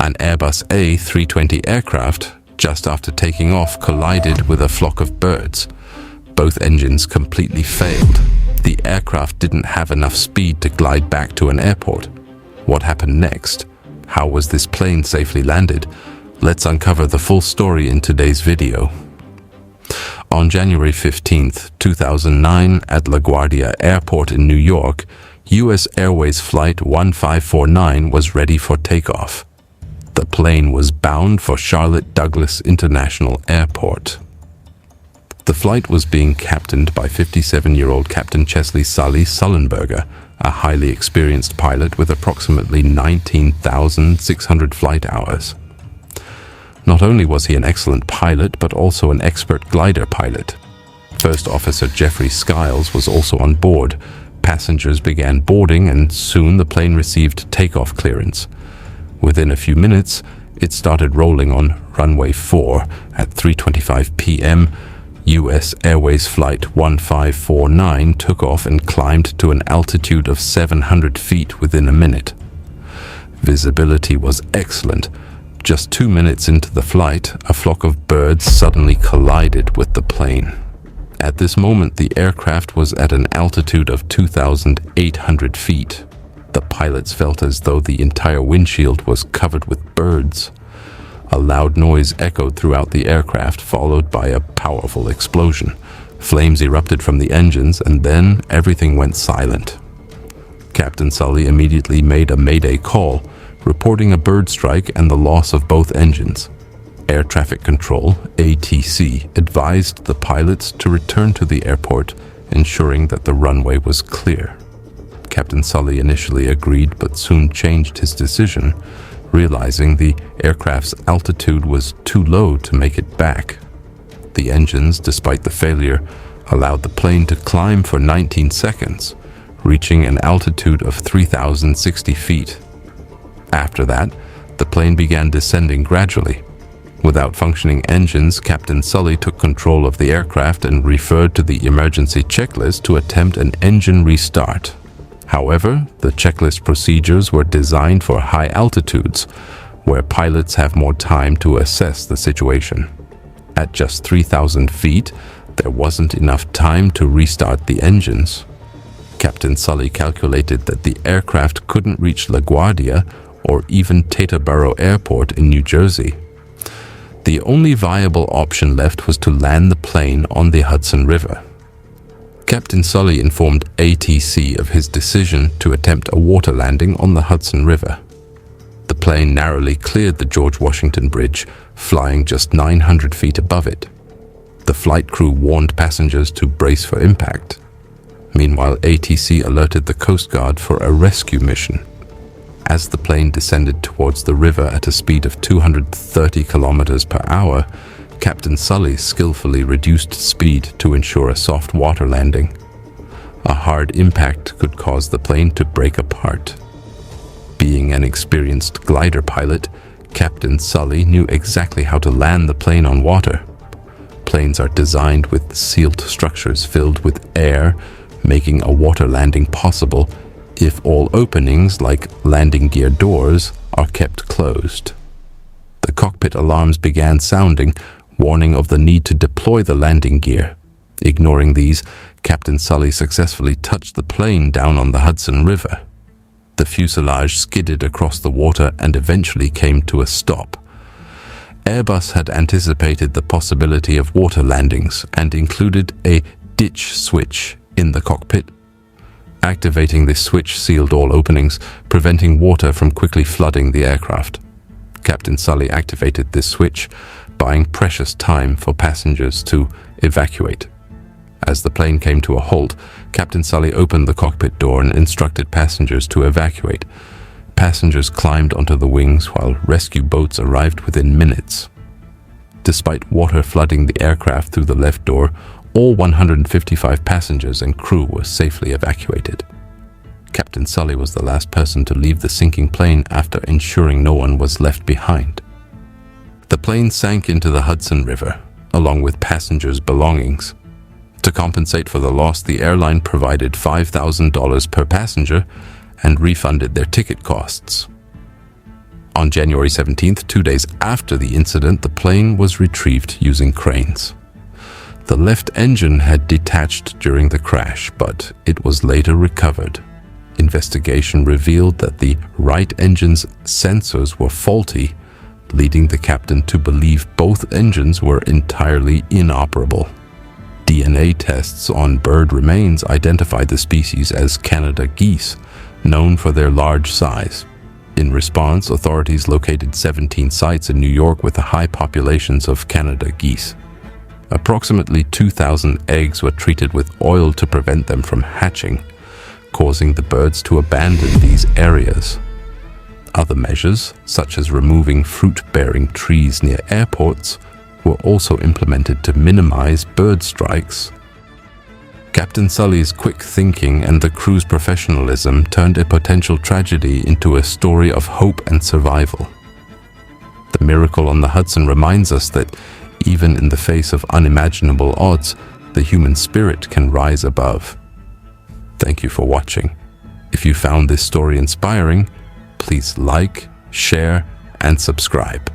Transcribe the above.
An Airbus A320 aircraft, just after taking off, collided with a flock of birds. Both engines completely failed. The aircraft didn't have enough speed to glide back to an airport. What happened next? How was this plane safely landed? Let's uncover the full story in today's video. On January 15, 2009, at LaGuardia Airport in New York, U.S. Airways Flight 1549 was ready for takeoff. The plane was bound for Charlotte Douglas International Airport. The flight was being captained by 57-year-old Captain Chesley Sully Sullenberger, a highly experienced pilot with approximately 19,600 flight hours. Not only was he an excellent pilot, but also an expert glider pilot. First Officer Jeffrey Skiles was also on board. Passengers began boarding, and soon the plane received takeoff clearance. Within a few minutes, it started rolling on runway 4 at 3:25 p.m. U.S. Airways Flight 1549 took off and climbed to an altitude of 700 feet within a minute. Visibility was excellent. Just 2 minutes into the flight, a flock of birds suddenly collided with the plane. At this moment, the aircraft was at an altitude of 2,800 feet. The pilots felt as though the entire windshield was covered with birds. A loud noise echoed throughout the aircraft, followed by a powerful explosion. Flames erupted from the engines, and then everything went silent. Captain Sully immediately made a mayday call, reporting a bird strike and the loss of both engines. Air Traffic Control, ATC, advised the pilots to return to the airport, ensuring that the runway was clear. Captain Sully initially agreed, but soon changed his decision, realizing the aircraft's altitude was too low to make it back. The engines, despite the failure, allowed the plane to climb for 19 seconds, reaching an altitude of 3,060 feet. After that, the plane began descending gradually. Without functioning engines, Captain Sully took control of the aircraft and referred to the emergency checklist to attempt an engine restart. However, the checklist procedures were designed for high altitudes, where pilots have more time to assess the situation. At just 3,000 feet, there wasn't enough time to restart the engines. Captain Sully calculated that the aircraft couldn't reach LaGuardia or even Teterboro Airport in New Jersey. The only viable option left was to land the plane on the Hudson River. Captain Sully informed ATC of his decision to attempt a water landing on the Hudson River. The plane narrowly cleared the George Washington Bridge, flying just 900 feet above it. The flight crew warned passengers to brace for impact. Meanwhile, ATC alerted the Coast Guard for a rescue mission. As the plane descended towards the river at a speed of 230 kilometers per hour, Captain Sully skillfully reduced speed to ensure a soft water landing. A hard impact could cause the plane to break apart. Being an experienced glider pilot, Captain Sully knew exactly how to land the plane on water. Planes are designed with sealed structures filled with air, making a water landing possible if all openings, like landing gear doors, are kept closed. The cockpit alarms began sounding, warning of the need to deploy the landing gear. Ignoring these, Captain Sully successfully touched the plane down on the Hudson River. The fuselage skidded across the water and eventually came to a stop. Airbus had anticipated the possibility of water landings and included a ditch switch in the cockpit. Activating this switch sealed all openings, preventing water from quickly flooding the aircraft. Captain Sully activated this switch, buying precious time for passengers to evacuate. As the plane came to a halt, Captain Sully opened the cockpit door and instructed passengers to evacuate. Passengers climbed onto the wings while rescue boats arrived within minutes. Despite water flooding the aircraft through the left door, all 155 passengers and crew were safely evacuated. Captain Sully was the last person to leave the sinking plane after ensuring no one was left behind. The plane sank into the Hudson River, along with passengers' belongings. To compensate for the loss, the airline provided $5,000 per passenger and refunded their ticket costs. On January 17th, 2 days after the incident, the plane was retrieved using cranes. The left engine had detached during the crash, but it was later recovered. Investigation revealed that the right engine's sensors were faulty, leading the captain to believe both engines were entirely inoperable. DNA tests on bird remains identified the species as Canada geese, known for their large size. In response, authorities located 17 sites in New York with high populations of Canada geese. Approximately 2,000 eggs were treated with oil to prevent them from hatching, causing the birds to abandon these areas. Other measures, such as removing fruit-bearing trees near airports, were also implemented to minimize bird strikes. Captain Sully's quick thinking and the crew's professionalism turned a potential tragedy into a story of hope and survival. The miracle on the Hudson reminds us that even in the face of unimaginable odds, the human spirit can rise above. Thank you for watching. If you found this story inspiring, please like, share, and subscribe.